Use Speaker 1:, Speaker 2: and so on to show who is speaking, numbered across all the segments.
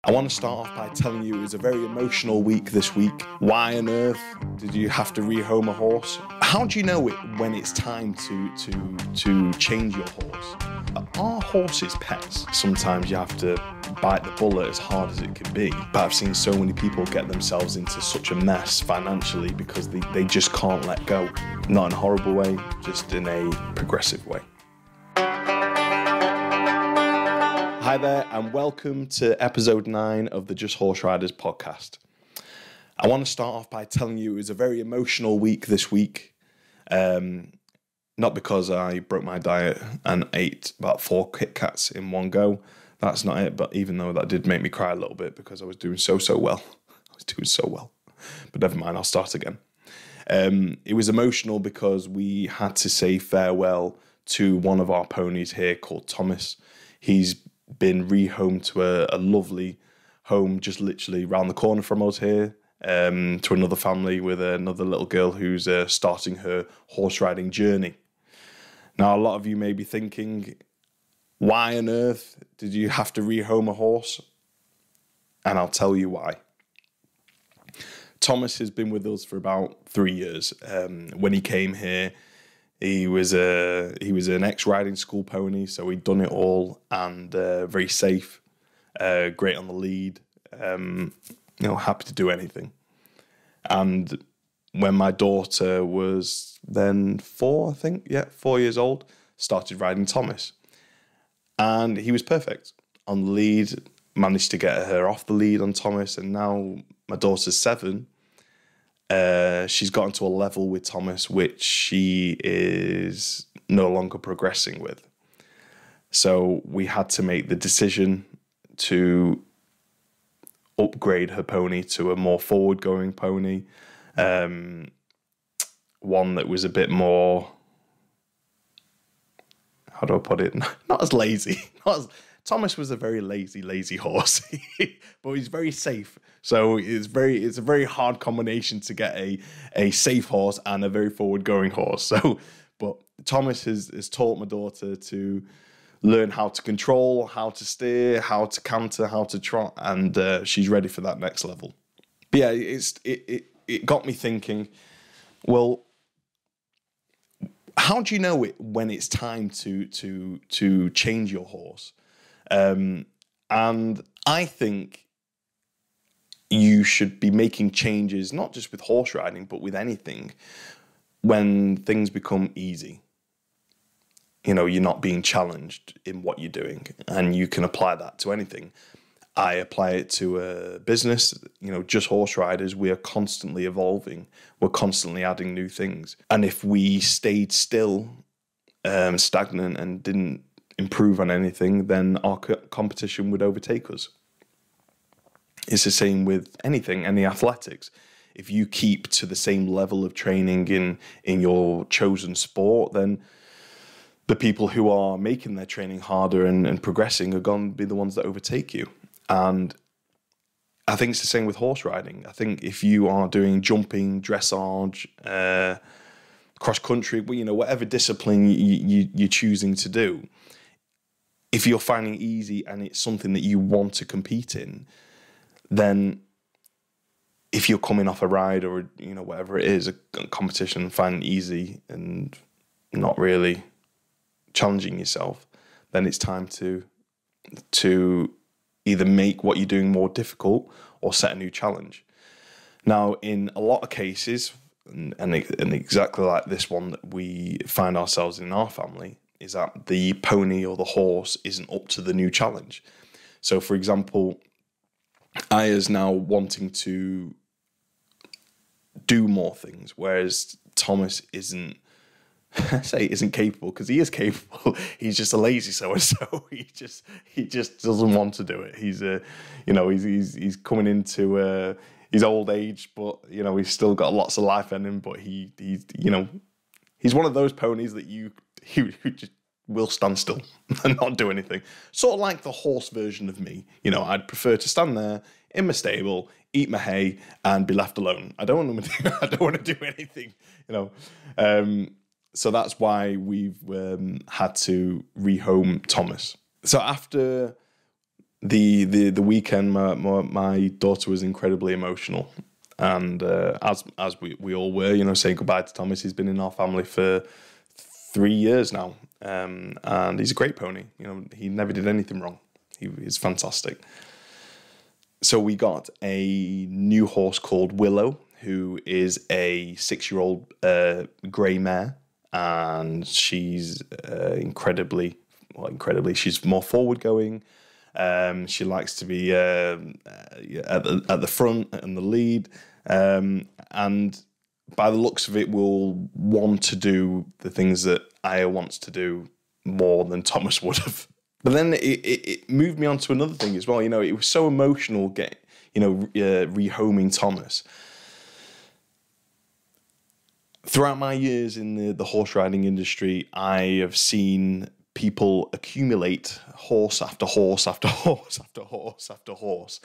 Speaker 1: I want to start off by telling you it was a very emotional week this week. Why on earth did you have to rehome a horse? How do you know it when it's time to change your horse? Are horses pets? Sometimes you have to bite the bullet as hard as it can be. But I've seen so many people get themselves into such a mess financially because they just can't let go. Not in a horrible way, just in a progressive way. Hi there, and welcome to episode 9 of the Just Horse Riders podcast. I want to start off by telling you it was a very emotional week this week. Not because I broke my diet and ate about 4 Kit Kats in one go. That's not it, but even though that did make me cry a little bit because I was doing so well. I was doing so well. But never mind, I'll start again. It was emotional because we had to say farewell to one of our ponies here called Thomas. He's been rehomed to a lovely home just literally round the corner from us here, to another family with another little girl who's starting her horse riding journey. Now, a lot of you may be thinking, why on earth did you have to rehome a horse? And I'll tell you why. Thomas has been with us for about 3 years. When he came here, he was an ex-riding school pony, so he'd done it all and very safe, great on the lead, happy to do anything. And when my daughter was then 4 years old, started riding Thomas. And he was perfect on the lead, managed to get her off the lead on Thomas, and now my daughter's 7. She's gotten to a level with Thomas which she is no longer progressing with. So we had to make the decision to upgrade her pony to a more forward-going pony, one that was a bit more, how do I put it, not as lazy. Thomas was a very lazy horse, but he's very safe. So it's a very hard combination to get a safe horse and a very forward-going horse. So, but Thomas has taught my daughter to learn how to control, how to steer, how to canter, how to trot, and she's ready for that next level. But yeah, it got me thinking, well, how do you know it when it's time to change your horse? And I think you should be making changes, not just with horse riding, but with anything, when things become easy. You know, you're not being challenged in what you're doing, and you can apply that to anything. I apply it to a business, Just Horse Riders, we are constantly evolving. We're constantly adding new things. And if we stayed still, stagnant and didn't improve on anything, then our competition would overtake us. It's the same with anything, any athletics. If you keep to the same level of training in your chosen sport, then the people who are making their training harder and progressing are going to be the ones that overtake you. And I think it's the same with horse riding. I think if you are doing jumping, dressage, cross country, whatever discipline you're choosing to do, if you're finding it easy and it's something that you want to compete in, then if you're coming off a ride or, whatever it is, a competition, finding it easy and not really challenging yourself, then it's time to either make what you're doing more difficult or set a new challenge. Now, in a lot of cases, and exactly like this one that we find ourselves in our family, is that the pony or the horse isn't up to the new challenge. So, for example, Aya's now wanting to do more things, whereas Thomas isn't capable, because he is capable. He's just a lazy so-and-so. He just doesn't want to do it. He's coming into his old age, but he's still got lots of life in him. But he's one of those ponies that who just will stand still and not do anything. Sort of like the horse version of me. I'd prefer to stand there in my stable, eat my hay, and be left alone. I don't want to do anything. So that's why we've had to rehome Thomas. So after the weekend, my daughter was incredibly emotional, and as we all were, you know, saying goodbye to Thomas. He's been in our family for 3 years now, and he's a great pony. You know, he never did anything wrong. He's fantastic. So we got a new horse called Willow, who is a 6-year-old grey mare, and she's incredibly, she's more forward going. She likes to be at the front and the lead, and by the looks of it, will want to do the things that Aya wants to do more than Thomas would have. But then it moved me on to another thing as well. You know, it was so emotional rehoming Thomas. Throughout my years in the horse riding industry, I have seen people accumulate horse after horse after horse after horse after horse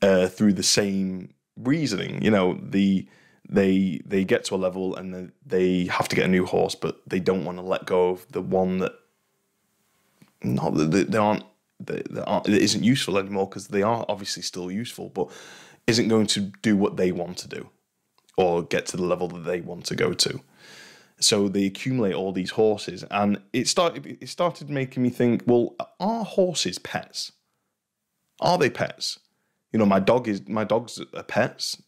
Speaker 1: through the same reasoning. You know, they get to a level and then they have to get a new horse, but they don't want to let go of the one that that isn't useful anymore, because they are obviously still useful, but isn't going to do what they want to do or get to the level that they want to go to. So they accumulate all these horses, and it started making me think, well, are horses pets? Are they pets? You know, my dogs are pets,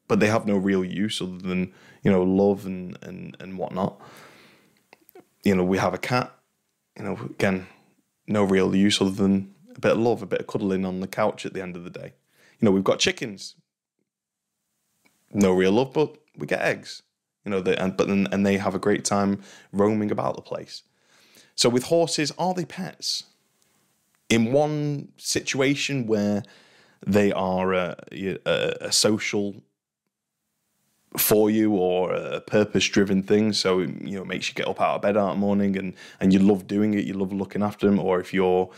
Speaker 1: but they have no real use other than, you know, love and whatnot. You know, we have a cat, you know, again, no real use other than a bit of love, a bit of cuddling on the couch at the end of the day. You know, we've got chickens, no real love, but we get eggs. You know, and they have a great time roaming about the place. So with horses, are they pets? In one situation where they are a social for you, or a purpose-driven thing, so, you know, it makes you get up out of bed out in the morning and you love doing it, you love looking after them, or if you're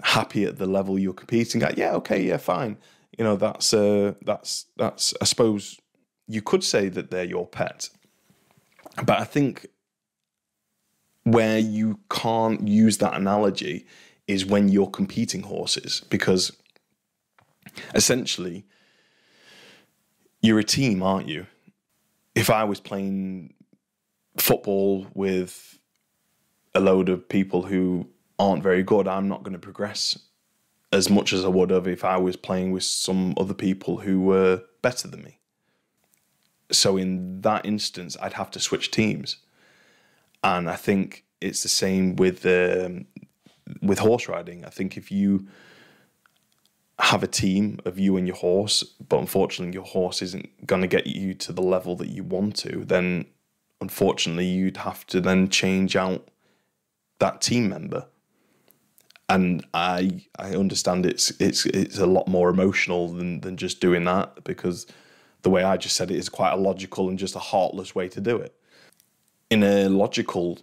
Speaker 1: happy at the level you're competing at, yeah, okay, yeah, fine. You know, that's I suppose you could say that they're your pet. But I think where you can't use that analogy is when you're competing horses, because essentially you're a team, aren't you? If I was playing football with a load of people who aren't very good, I'm not going to progress as much as I would have if I was playing with some other people who were better than me. So in that instance, I'd have to switch teams. And I think it's the same with horse riding. I think if you have a team of you and your horse, but unfortunately your horse isn't going to get you to the level that you want to, then unfortunately you'd have to then change out that team member. And I understand it's a lot more emotional than just doing that, because the way I just said it is quite a logical and just a heartless way to do it. In a logical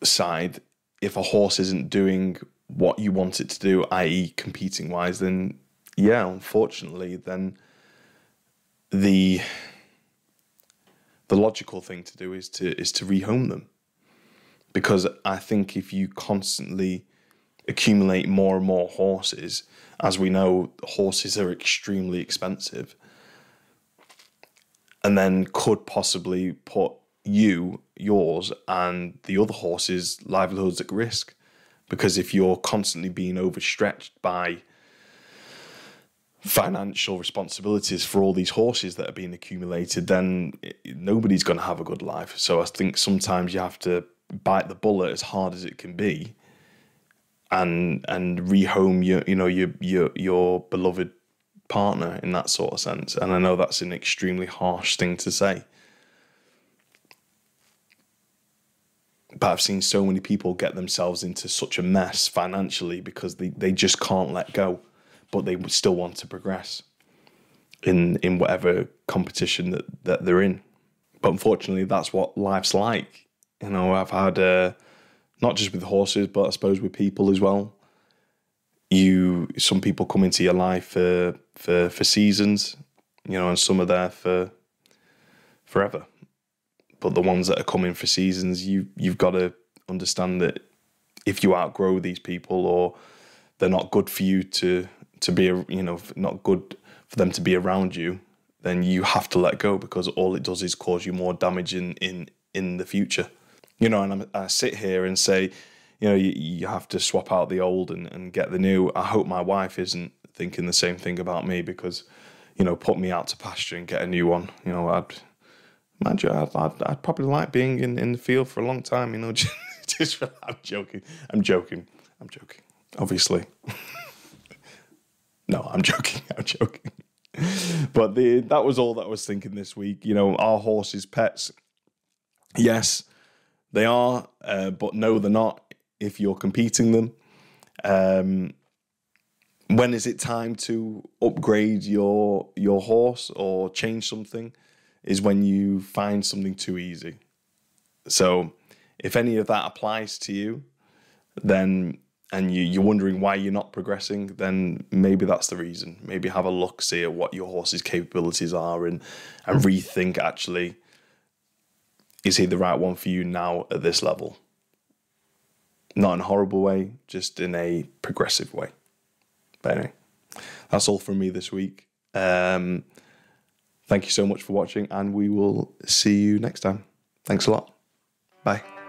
Speaker 1: side, if a horse isn't doing what you want it to do, i.e. competing wise, then yeah, unfortunately, then the logical thing to do is to rehome them. Because I think if you constantly accumulate more and more horses, as we know, horses are extremely expensive, and then could possibly put yours and the other horses' livelihoods at risk. Because if you're constantly being overstretched by financial responsibilities for all these horses that are being accumulated, then nobody's going to have a good life. So I think sometimes you have to bite the bullet as hard as it can be, and rehome your beloved partner in that sort of sense. And I know that's an extremely harsh thing to say, but I've seen so many people get themselves into such a mess financially because they just can't let go, but they still want to progress in whatever competition that they're in. But unfortunately, that's what life's like. You know, I've had, not just with horses, but I suppose with people as well. Some people come into your life for seasons, you know, and some are there for forever. But the ones that are coming for seasons, you've got to understand that if you outgrow these people, or they're not good for you to be, you know, not good for them to be around you, then you have to let go, because all it does is cause you more damage in the future. You know, and I sit here and say, you know, you have to swap out the old and get the new. I hope my wife isn't thinking the same thing about me, because, you know, put me out to pasture and get a new one. You know, I'd probably like being in the field for a long time, you know. I'm joking, obviously. No, I'm joking. But that was all that I was thinking this week. You know, are horses pets? Yes, they are, but no, they're not if you're competing them. When is it time to upgrade your horse or change something? Is when you find something too easy. So if any of that applies to you, then, and you're wondering why you're not progressing, then maybe that's the reason. Maybe have a look, see at what your horse's capabilities are, and rethink, actually, is he the right one for you now at this level? Not in a horrible way, just in a progressive way. But anyway, that's all from me this week. Thank you so much for watching, and we will see you next time. Thanks a lot. Bye.